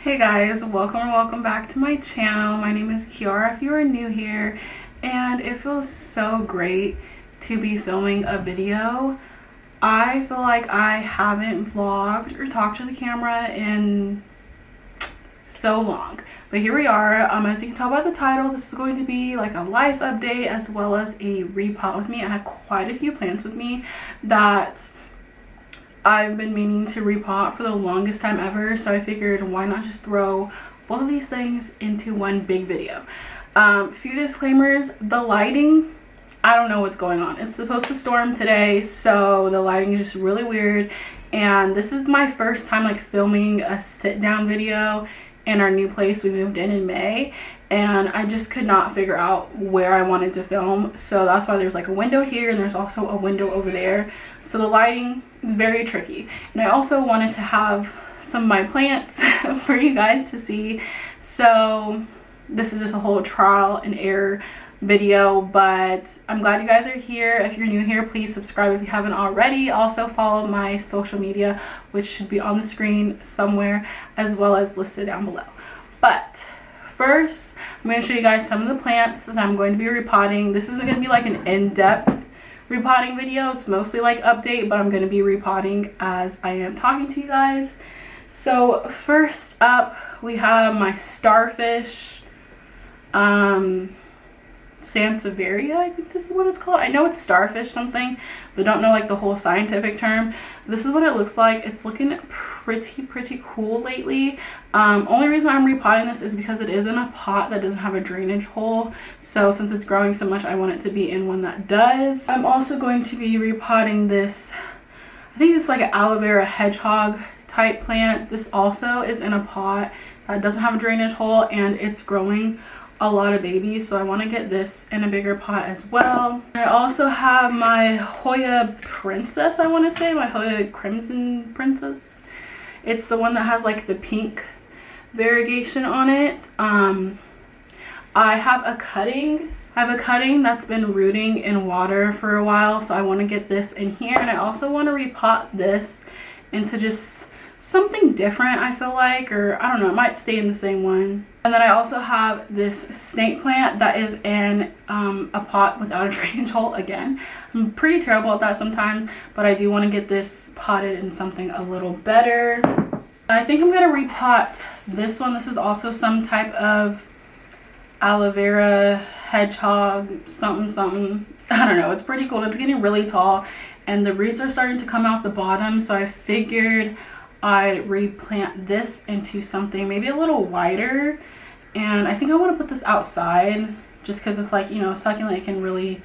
Hey guys, welcome back to my channel. My name is Kiara if you are new here, and it feels so great to be filming a video. I feel like I haven't vlogged or talked to the camera in so long, but here we are. As you can tell by the title, this is going to be like a life update as well as a repot with me. I have quite a few plants with me that I've been meaning to repot for the longest time ever, so I figured why not just throw both of these things into one big video. Few disclaimers: the lighting, I don't know what's going on. It's supposed to storm today, so the lighting is just really weird, and this is my first time like filming a sit down video in our new place. We moved in May, and I just could not figure out where I wanted to film, so that's why there's like a window here and there's also a window over there, so the lighting is very tricky. And I also wanted to have some of my plants for you guys to see, so this is just a whole trial and error video, but I'm glad you guys are here. If you're new here, please subscribe if you haven't already. Also follow my social media, which should be on the screen somewhere as well as listed down below. But first, I'm going to show you guys some of the plants that I'm going to be repotting. This isn't going to be like an in-depth repotting video. It's mostly like update, but I'm going to be repotting as I am talking to you guys. So first up, we have my starfish Sansevieria, I think this is what it's called. I know it's starfish something, but I don't know like the whole scientific term. This is what it looks like. It's looking pretty cool lately. Only reason I'm repotting this is because it is in a pot that doesn't have a drainage hole, so since it's growing so much, I want it to be in one that does. I'm also going to be repotting this, I think it's like an aloe vera hedgehog type plant. This also is in a pot that doesn't have a drainage hole, and it's growing a lot of babies, so I want to get this in a bigger pot as well. I also have my Hoya Princess, I want to say, my Hoya Crimson Princess. It's the one that has like the pink variegation on it. I have a cutting that's been rooting in water for a while, so I want to get this in here, and I also want to repot this into just something different, I feel like, or I don't know, it might stay in the same one. And then I also have this snake plant that is in a pot without a drainage hole. Again, I'm pretty terrible at that sometimes, but I do want to get this potted in something a little better. I think I'm going to repot this one. This is also some type of aloe vera hedgehog something. I don't know, it's pretty cool. It's getting really tall and the roots are starting to come out the bottom, so I figured I'd replant this into something maybe a little wider. And I think I want to put this outside just because it's like, you know, succulent can really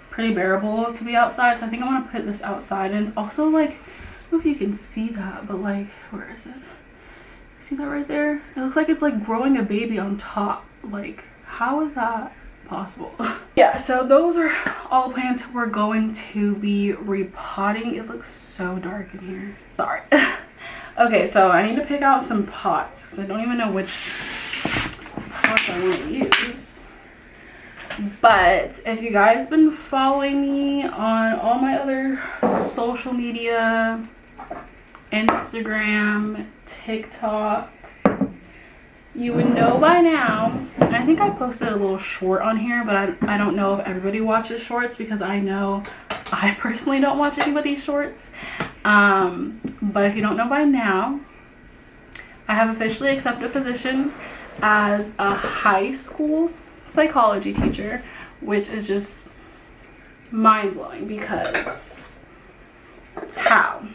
pretty bearable to be outside, so I think I want to put this outside. And it's also like, I don't know if you can see that, but like, where is it? See that right there? It looks like it's like growing a baby on top. Like, how is that possible? Yeah, so those are all the plants we're going to be repotting. It looks so dark in here, sorry. Okay, so I need to pick out some pots because I don't even know which pots I want to use. But if you guys been following me on all my other social media, Instagram, TikTok, you would know by now. And I think I posted a little short on here, but I don't know if everybody watches shorts because I know I personally don't watch anybody's shorts. But if you don't know by now, I have officially accepted a position as a high school psychology teacher, which is just mind-blowing because how?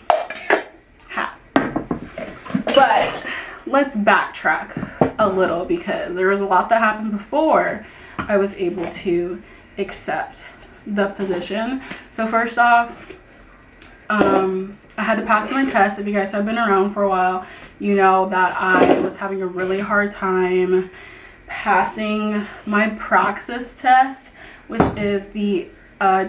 But let's backtrack a little because there was a lot that happened before I was able to accept the position. So first off, I had to pass my test. If you guys have been around for a while, you know that I was having a really hard time passing my praxis test, which is the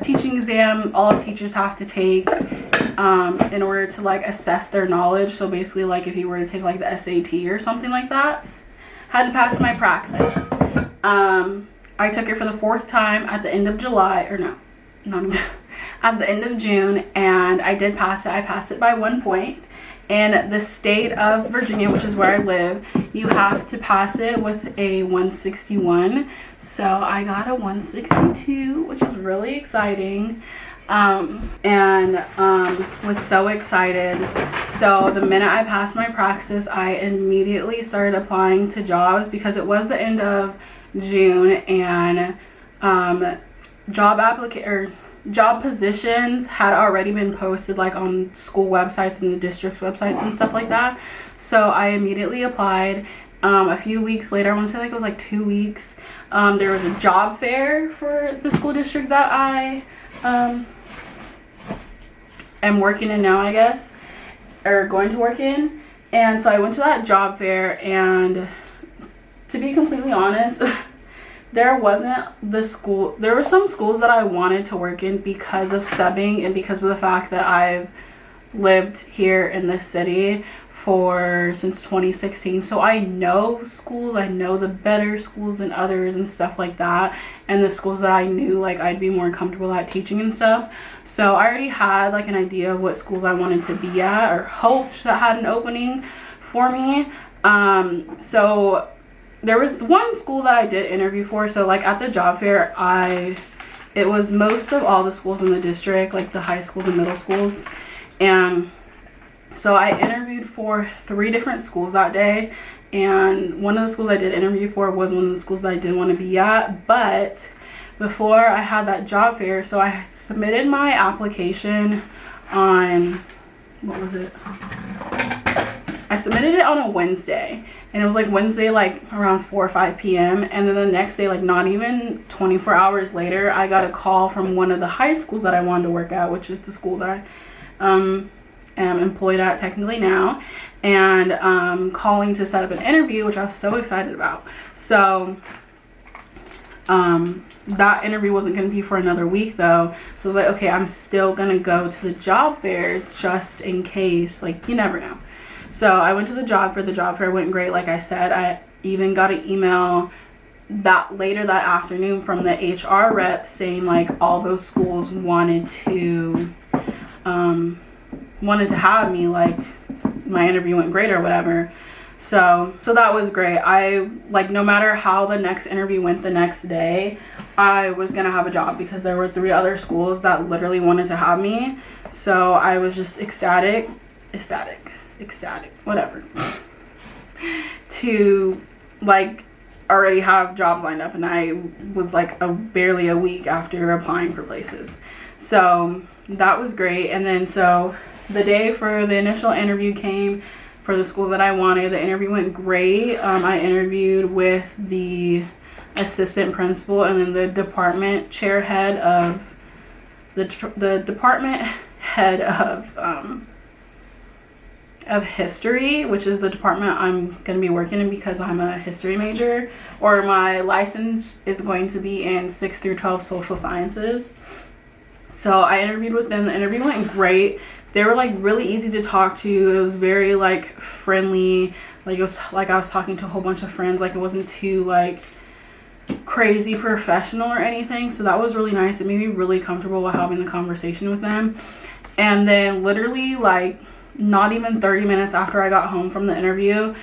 teaching exam all teachers have to take in order to like assess their knowledge. So basically, like if you were to take like the SAT or something like that, had to pass my praxis. I took it for the 4th time at the end of July, or no, not at the end of June, and I did pass it. I passed it by 1 point, In the state of Virginia, which is where I live, you have to pass it with a 161. So I got a 162, which is really exciting. Was so excited. So the minute I passed my praxis, I immediately started applying to jobs because it was the end of June, and job positions had already been posted like on school websites and the district websites and stuff like that. So I immediately applied. A few weeks later, I want to say like it was like 2 weeks, there was a job fair for the school district that I am working in now, I guess, or going to work in. And so I went to that job fair, and to be completely honest, there were some schools that I wanted to work in because of subbing and because of the fact that I've lived here in this city since 2016. So I know schools, I know the better schools than others and stuff like that, and the schools that I knew like I'd be more comfortable at teaching and stuff. So I already had like an idea of what schools I wanted to be at, or hoped that had an opening for me. So there was one school that I did interview for. So like at the job fair, it was most of all the schools in the district, like the high schools and middle schools. And so I interviewed for 3 different schools that day, and one of the schools I did interview for was one of the schools that I didn't want to be at. But before I had that job fair, so I submitted my application on, what was it? I submitted it on a Wednesday, and it was like Wednesday like around 4 or 5 p.m. And then the next day, like not even 24 hours later, I got a call from one of the high schools that I wanted to work at, which is the school that I am employed at technically now, and calling to set up an interview, which I was so excited about. So that interview wasn't going to be for another week though, so I was like, okay, I'm still gonna go to the job fair just in case, like you never know. So I went to the job fair. The job fair went great. Like I said, I even got an email later that afternoon from the HR rep saying like all those schools wanted to have me, like my interview went great or whatever. So that was great. I like, no matter how the next interview went the next day, I was gonna have a job because there were 3 other schools that literally wanted to have me. So I was just ecstatic, whatever, to like already have jobs lined up. And I was like barely a week after applying for places. So that was great. And then so the day for the initial interview came for the school that I wanted. The interview went great. I interviewed with the assistant principal and then the department chair head of the department head of history, which is the department I'm going to be working in because I'm a history major, or my license is going to be in 6 through 12 social sciences. So I interviewed with them. The interview went great. They were like really easy to talk to. It was very like friendly. Like it was like I was talking to a whole bunch of friends. Like it wasn't too like crazy professional or anything. So that was really nice. It made me really comfortable with having the conversation with them. And then literally like not even 30 minutes after I got home from the interview,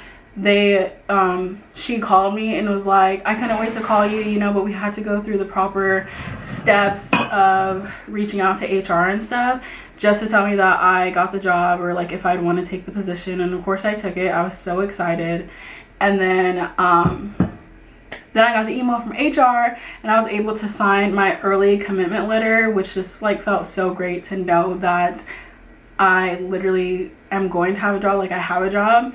she called me and was like, I couldn't wait to call you, you know, but we had to go through the proper steps of reaching out to HR and stuff just to tell me that I got the job, or like if I'd want to take the position. And of course I took it. I was so excited. And then I got the email from HR and I was able to sign my early commitment letter, which just like felt so great to know that I literally am going to have a job, like I have a job,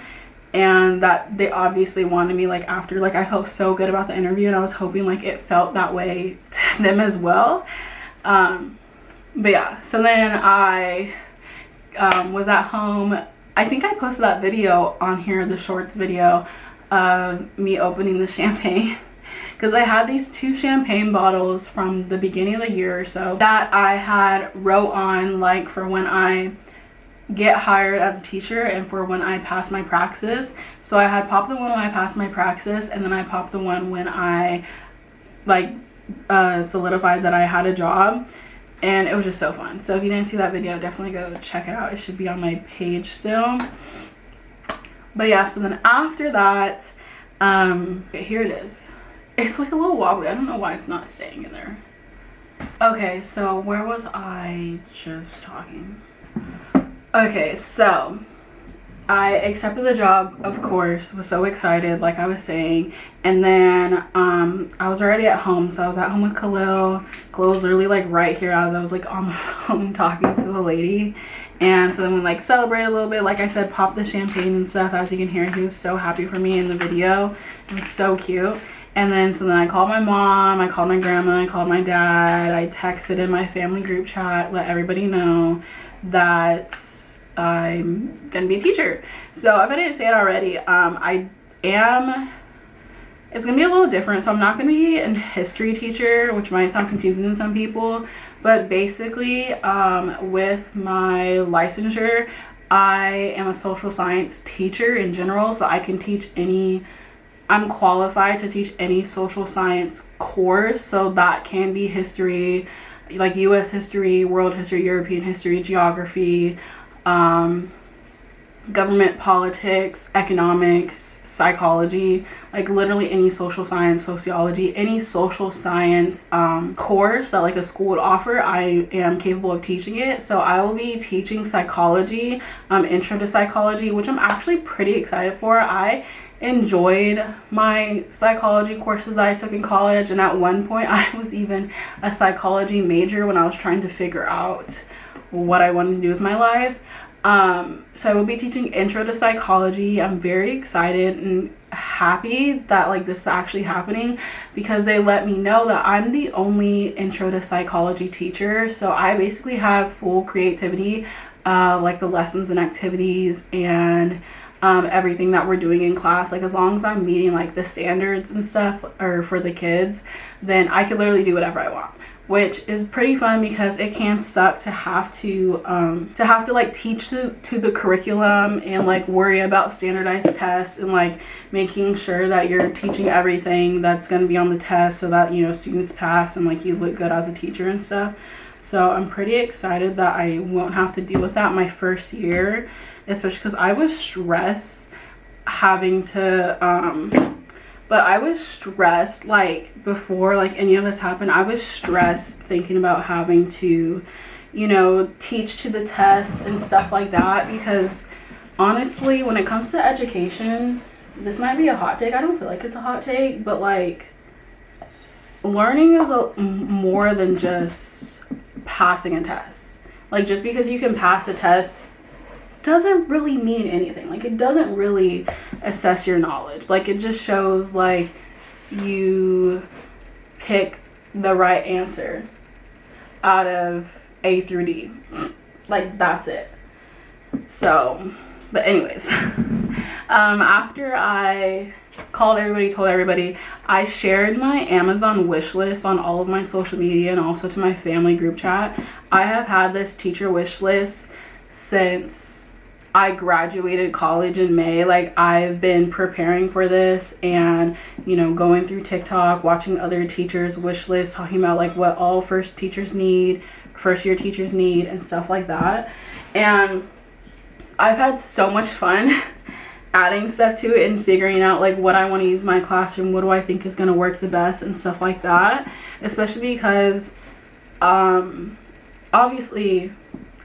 and that they obviously wanted me like after. Like I felt so good about the interview, and I was hoping like it felt that way to them as well. But yeah, so then I was at home. I think I posted that video on here, the shorts video of me opening the champagne, because I had these 2 champagne bottles from the beginning of the year or so that I had wrote on like for when I get hired as a teacher and for when I pass my praxis. So I had popped the one when I passed my praxis, and then I popped the one when I like solidified that I had a job. and it was just so fun. So if you didn't see that video, definitely go check it out. It should be on my page still. But yeah, so then after that, okay, here it is. It's like a little wobbly. I don't know why it's not staying in there. Okay, so where was I just talking? Okay, so I accepted the job, of course, was so excited, like I was saying, and then I was already at home, so I was at home with Khalil. Khalil was literally like right here as I was like on the phone talking to the lady, and so then we like celebrated a little bit, like I said, popped the champagne and stuff. As you can hear, he was so happy for me in the video. It was so cute. And then so then I called my mom, I called my grandma, I called my dad, I texted in my family group chat, let everybody know that I'm gonna be a teacher. So if I didn't say it already, it's gonna be a little different. So I'm not gonna be a history teacher, which might sound confusing to some people, but basically with my licensure, I am a social science teacher in general, so I can teach I'm qualified to teach any social science course. So that can be history, like US history, world history, European history, geography, government, politics, economics, psychology, like literally any social science, sociology, any social science course that like a school would offer, I am capable of teaching it. So I will be teaching psychology, intro to psychology, which I'm actually pretty excited for. I enjoyed my psychology courses that I took in college, and at one point I was even a psychology major when I was trying to figure out what I wanted to do with my life. So I will be teaching intro to psychology. I'm very excited and happy that like this is actually happening, because they let me know that I'm the only intro to psychology teacher. So I basically have full creativity, like the lessons and activities and everything that we're doing in class. Like as long as I'm meeting like the standards and stuff or for the kids, then I can literally do whatever I want, which is pretty fun, because it can suck to have to like teach to the curriculum and like worry about standardized tests and like making sure that you're teaching everything that's going to be on the test so that, you know, students pass and like you look good as a teacher and stuff. So I'm pretty excited that I won't have to deal with that my first year, especially because I was stressed having to but I was stressed like before like any of this happened. I was stressed thinking about having to, you know, teach to the test and stuff like that, because honestly when it comes to education, this might be a hot take, I don't feel like it's a hot take, but like learning is more than just passing a test. Like just because you can pass a test doesn't really mean anything. Like it doesn't really assess your knowledge. Like it just shows like you pick the right answer out of A through D. Like that's it. So but anyways, after I called everybody, told everybody, I shared my Amazon wish list on all of my social media and also to my family group chat. I have had this teacher wish list since I graduated college in May. Like I've been preparing for this and, you know, going through TikTok, watching other teachers wish lists, talking about like what all first year teachers need and stuff like that. And I've had so much fun adding stuff to it and figuring out like what I want to use in my classroom, what do I think is going to work the best and stuff like that, especially because obviously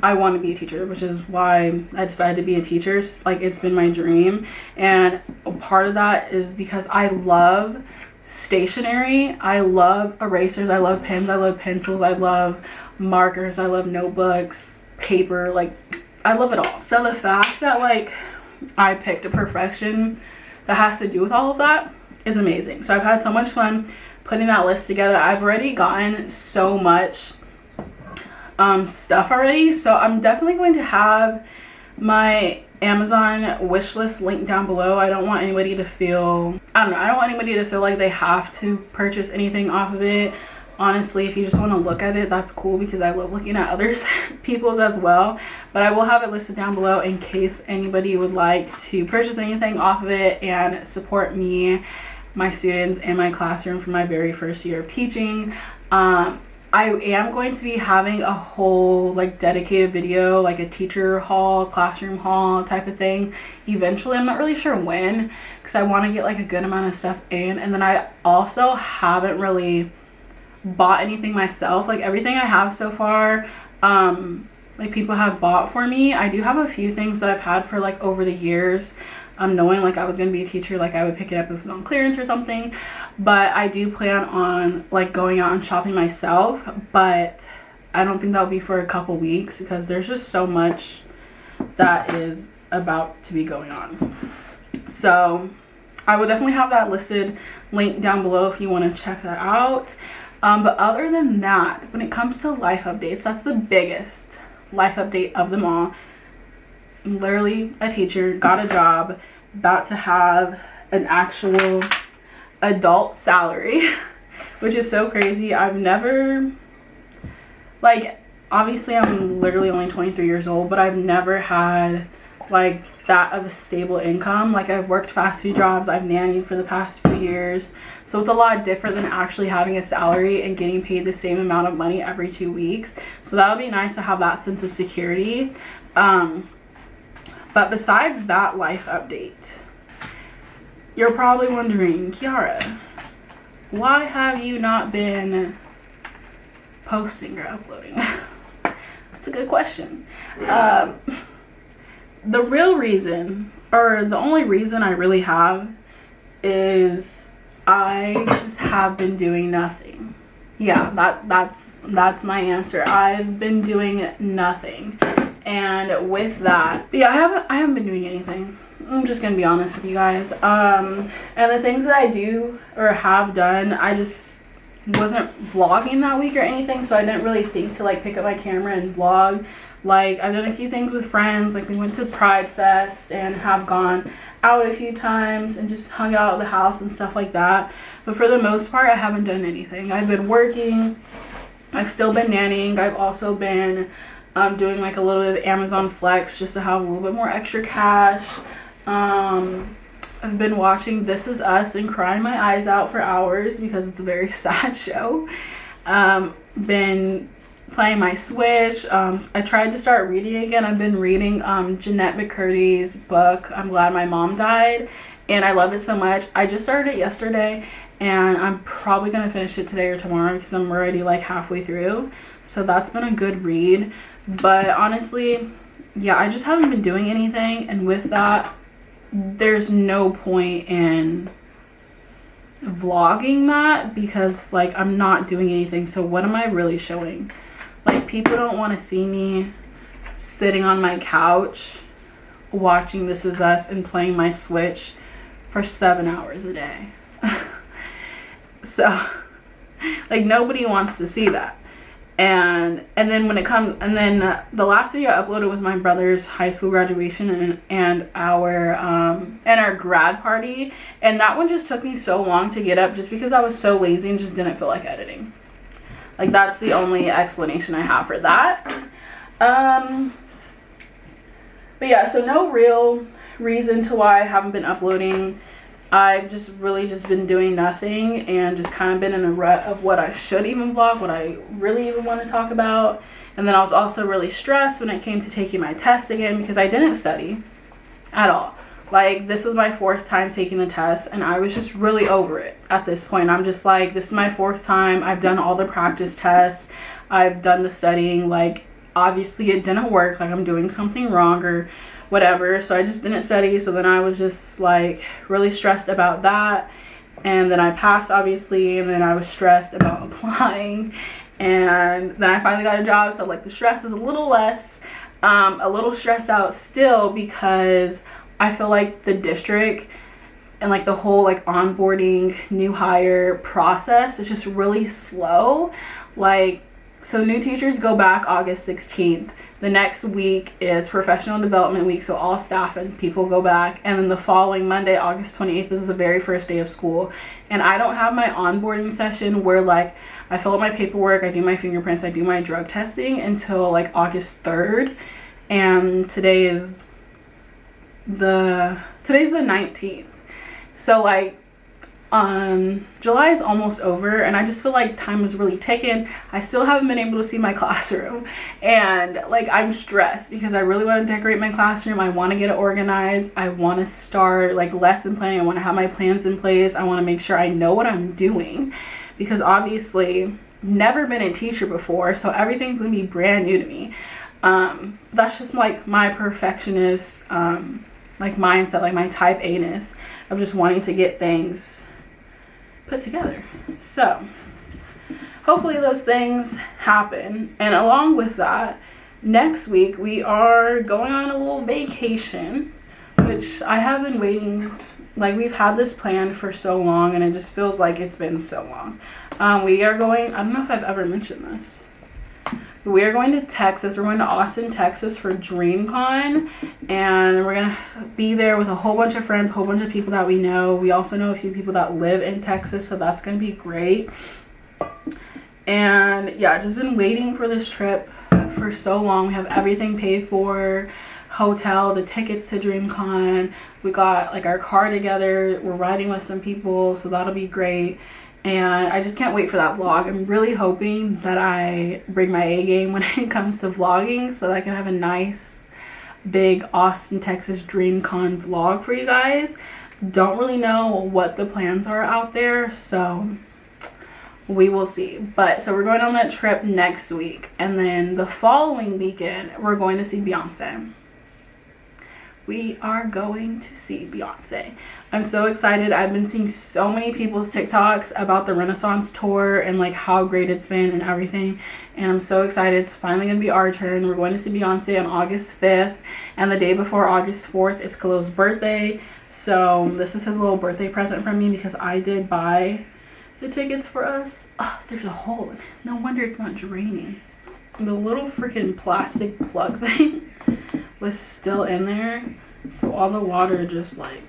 I want to be a teacher, which is why I decided to be a teacher. Like it's been my dream, and part of that is because I love stationery. I love erasers, I love pens, I love pencils, I love markers, I love notebooks, paper, like I love it all. So the fact that like I picked a profession that has to do with all of that is amazing. So I've had so much fun putting that list together. I've already gotten so much stuff already, so I'm definitely going to have my Amazon wish list linked down below. I don't want anybody to feel, I don't want anybody to feel like they have to purchase anything off of it. Honestly, if you just want to look at it, that's cool, because I love looking at others people's as well. But I will have it listed down below in case anybody would like to purchase anything off of it and support me, my students, and my classroom for my very first year of teaching. I am going to be having a whole like dedicated video, like a teacher haul, classroom haul type of thing eventually. I'm not really sure when, because I want to get like a good amount of stuff in. And then I also haven't really bought anything myself. Like everything I have so far, like people have bought for me. I do have a few things that I've had for like over the years, knowing like I was gonna be a teacher, like I would pick it up if it was on clearance or something. But I do plan on like going out and shopping myself, but I don't think that'll be for a couple weeks because there's just so much that is about to be going on. So I will definitely have that listed link down below if you want to check that out. But other than that, when it comes to life updates, that's the biggest life update of them all. Literally a teacher, got a job, about to have an actual adult salary, which is so crazy. I've never, like, obviously I'm literally only 23 years old, but I've never had like that of a stable income. Like I've worked fast food jobs, I've nannied for the past few years, so it's a lot different than actually having a salary and getting paid the same amount of money every 2 weeks. So that'll be nice to have that sense of security. But besides that life update, you're probably wondering, Kiara, why have you not been posting or uploading? That's a good question. The real reason, or the only reason I really have, is I just have been doing nothing. Yeah, that's my answer. I've been doing nothing. And with that, but yeah, I haven't been doing anything. I'm just gonna be honest with you guys. And the things that I do or have done, I just wasn't vlogging that week or anything, so I didn't really think to like pick up my camera and vlog. Like I've done a few things with friends, like we went to Pride Fest and have gone out a few times and just hung out at the house and stuff like that. But for the most part, I haven't done anything. I've been working, I've still been nannying, I've also been doing like a little bit of Amazon Flex just to have a little bit more extra cash. I've been watching This Is Us and crying my eyes out for hours because it's a very sad show. Been playing my Switch. I tried to start reading again. I've been reading Jeanette McCurdy's book, I'm Glad My Mom Died, and I love it so much. I just started it yesterday and I'm probably gonna finish it today or tomorrow because I'm already like halfway through. So that's been a good read. But honestly, yeah, I just haven't been doing anything, and with that, there's no point in vlogging that because like I'm not doing anything. So what am I really showing? Like people don't want to see me sitting on my couch watching This Is Us and playing my Switch for 7 hours a day. So like nobody wants to see that. And then when it comes, and then the last video I uploaded was my brother's high school graduation and our grad party, and that one just took me so long to get up just because I was so lazy and just didn't feel like editing. Like that's the only explanation I have for that. But yeah, so no real reason to why I haven't been uploading. I've just really just been doing nothing and just kind of been in a rut of what I should even vlog, what I really even want to talk about. And then I was also really stressed when it came to taking my test again because I didn't study at all. Like this was my 4th time taking the test and I was just really over it at this point. I'm just like, this is my 4th time. I've done all the practice tests. I've done the studying. Like obviously it didn't work. Like I'm doing something wrong or whatever, so I just didn't study. So then I was just like really stressed about that, and then I passed obviously, and then I was stressed about applying, and then I finally got a job. So like the stress is a little less, a little stressed out still because I feel like the district and like the whole like onboarding new hire process is just really slow. Like so new teachers go back August 16th. The next week is professional development week, so all staff and people go back, and then the following Monday, August 28th, is the very first day of school. And I don't have my onboarding session where like I fill out my paperwork, I do my fingerprints, I do my drug testing until like August 3rd, and today's the 19th. So like July is almost over, and I just feel like time is really ticking. I still haven't been able to see my classroom, and like I'm stressed because I really want to decorate my classroom. I want to get it organized. I want to start like lesson planning. I want to have my plans in place. I want to make sure I know what I'm doing, because obviously never been a teacher before, so everything's gonna be brand new to me. That's just like my perfectionist like mindset, like my type A-ness of just wanting to get things put together. So hopefully those things happen, and along with that, next week we are going on a little vacation, which I have been waiting, like we've had this plan for so long, and it just feels like it's been so long. We are going, I don't know if I've ever mentioned this, but we are going to Texas. We're going to Austin, Texas for DreamCon, and we're gonna be there with a whole bunch of friends, a whole bunch of people that we know. We also know a few people that live in Texas, so that's gonna be great. And yeah, just been waiting for this trip for so long. We have everything paid for, hotel, the tickets to DreamCon. We got like our car together. We're riding with some people, so that'll be great. And I just can't wait for that vlog. I'm really hoping that I bring my A game when it comes to vlogging, so that I can have a nice big Austin, Texas DreamCon vlog for you guys. Don't really know what the plans are out there, so we will see. But so we're going on that trip next week, and then the following weekend we're going to see Beyonce. We are going to see Beyonce. I'm so excited. I've been seeing so many people's TikToks about the Renaissance tour and like how great it's been and everything, and I'm so excited. It's finally gonna be our turn. We're going to see Beyonce on August 5th, and the day before August 4th is Khalil's birthday, so this is his little birthday present from me, because I did buy the tickets for us. Oh, there's a hole. No wonder it's not draining. The little freaking plastic plug thing was still in there, so all the water just like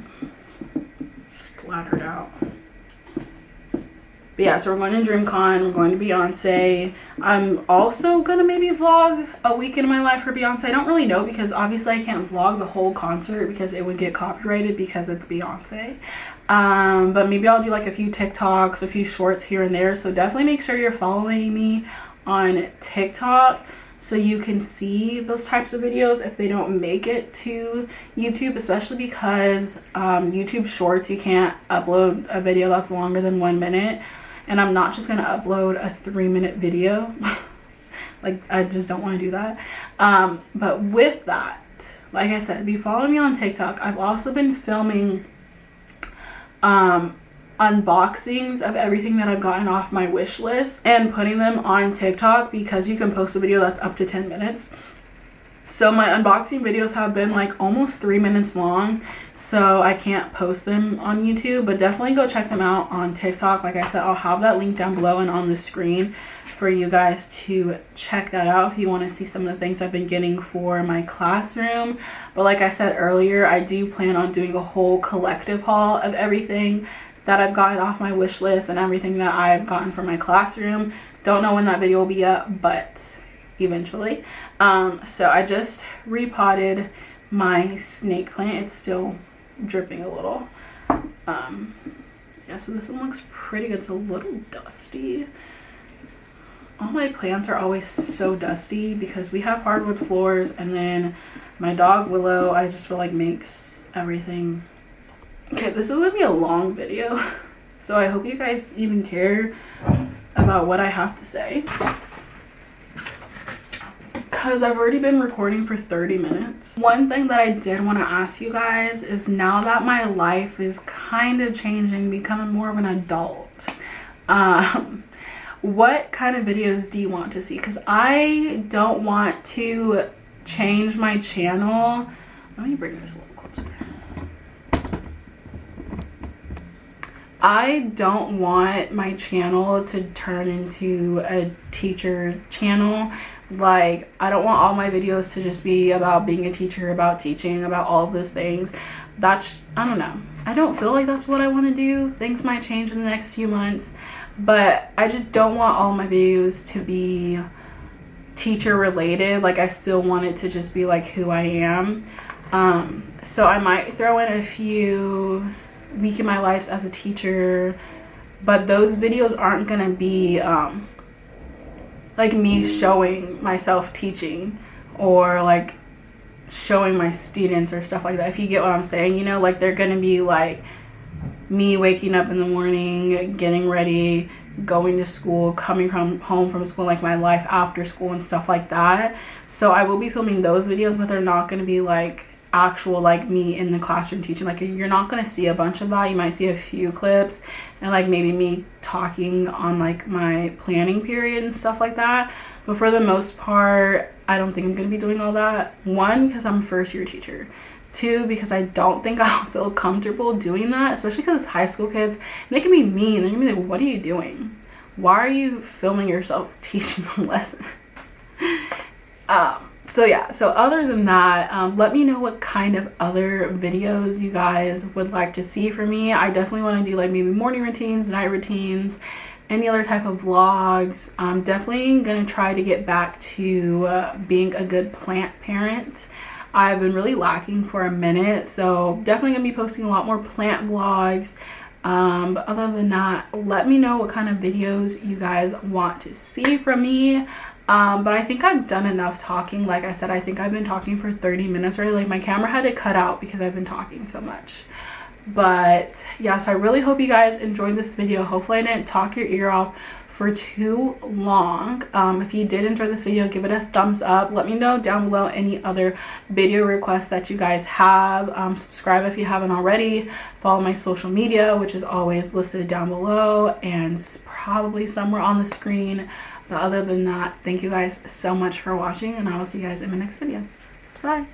splattered out. But yeah, so we're going to DreamCon, we're going to Beyonce. I'm also gonna maybe vlog a week in my life for Beyonce. I don't really know, because obviously I can't vlog the whole concert because it would get copyrighted because it's Beyonce. But maybe I'll do like a few TikToks, a few shorts here and there. So definitely make sure you're following me on TikTok, so you can see those types of videos if they don't make it to YouTube, especially because YouTube Shorts, you can't upload a video that's longer than 1 minute, and I'm not just gonna upload a 3-minute video. Like, I just don't want to do that. But with that, like I said, be following me on TikTok. I've also been filming unboxings of everything that I've gotten off my wish list and putting them on TikTok, because you can post a video that's up to 10 minutes. So my unboxing videos have been like almost 3 minutes long, so I can't post them on YouTube, but definitely go check them out on TikTok. Like I said, I'll have that link down below and on the screen for you guys to check that out if you want to see some of the things I've been getting for my classroom. But like I said earlier, I do plan on doing a whole collective haul of everything that I've gotten off my wish list and everything that I've gotten for my classroom. Don't know when that video will be up, but eventually. So I just repotted my snake plant. It's still dripping a little. Yeah, so this one looks pretty good. It's a little dusty. All my plants are always so dusty because we have hardwood floors, and then my dog Willow, I just feel like makes everything. Okay, this is gonna be a long video, so I hope you guys even care about what I have to say, because I've already been recording for 30 minutes. One thing that I did want to ask you guys is, now that my life is kind of changing, becoming more of an adult, what kind of videos do you want to see? Because I don't want to change my channel. Let me bring this a little closer. I don't want my channel to turn into a teacher channel. Like, I don't want all my videos to just be about being a teacher, about teaching, about all of those things. That's, I don't know. I don't feel like that's what I want to do. Things might change in the next few months, but I just don't want all my videos to be teacher related. Like, I still want it to just be like who I am. So I might throw in a few week in my life as a teacher, but those videos aren't gonna be like me showing myself teaching or like showing my students or stuff like that, if you get what I'm saying, you know, like they're gonna be like me waking up in the morning, getting ready, going to school, coming home from school, like my life after school and stuff like that. So I will be filming those videos, but they're not going to be like actual like me in the classroom teaching. Like you're not going to see a bunch of that. You might see a few clips and like maybe me talking on like my planning period and stuff like that, but for the most part I don't think I'm going to be doing all that. One, because I'm a first year teacher. Two, because I don't think I'll feel comfortable doing that, especially because it's high school kids and they can be mean. They're gonna be like, what are you doing? Why are you filming yourself teaching a lesson? So yeah, so other than that, let me know what kind of other videos you guys would like to see from me. I definitely want to do like maybe morning routines, night routines, any other type of vlogs. I'm definitely gonna try to get back to being a good plant parent. I've been really lacking for a minute, so definitely gonna be posting a lot more plant vlogs. But other than that, let me know what kind of videos you guys want to see from me. But I think I've done enough talking. Like I said, I think I've been talking for 30 minutes already. Like my camera had to cut out because I've been talking so much. But yeah, so I really hope you guys enjoyed this video. Hopefully I didn't talk your ear off for too long. If you did enjoy this video, give it a thumbs up. Let me know down below any other video requests that you guys have. Subscribe if you haven't already. Follow my social media, which is always listed down below and probably somewhere on the screen. But other than that, thank you guys so much for watching, and I will see you guys in my next video. Bye.